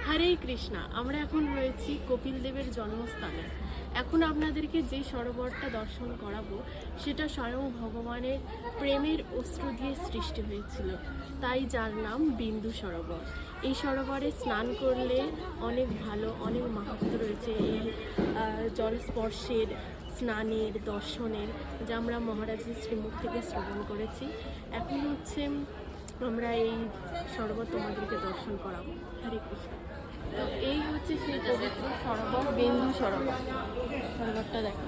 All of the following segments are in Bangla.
হরে কৃষ্ণা। আমরা এখন রয়েছি কপিল দেবের জন্মস্থানে। এখন আপনাদেরকে যে সরোবরটা দর্শন করাবো সেটা স্বয়ং ভগবানের প্রেমের অস্ত্র দিয়ে সৃষ্টি হয়েছিল, তাই যার নাম বিন্দু সরোবর। এই সরোবরে স্নান করলে অনেক ভালো, অনেক মাহাত্ম্য রয়েছে এই জল স্পর্শের, স্নানের, দর্শনের, যা আমরা মহারাজের শ্রীমুখ থেকে শ্রবণ করেছি। এখন হচ্ছে আমরা এই সরোবর তোমাদেরকে দর্শন করাবো। হরে কৃষ্ণ। তো এই হচ্ছে সেই পবিত্র সরোবর, বিন্দু সরোবর। সরোবরটা দেখো।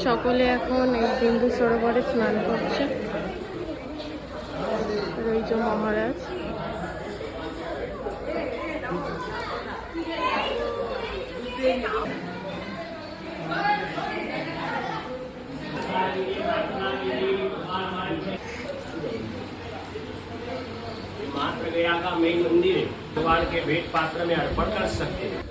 সকলে এখন এই বিন্দু সরোবরে স্নান করছে। রয়েছে মহারাজ। मात्र गया का मेन मंदिर है, द्वार के भेंट पात्र में अर्पण कर सकते हैं।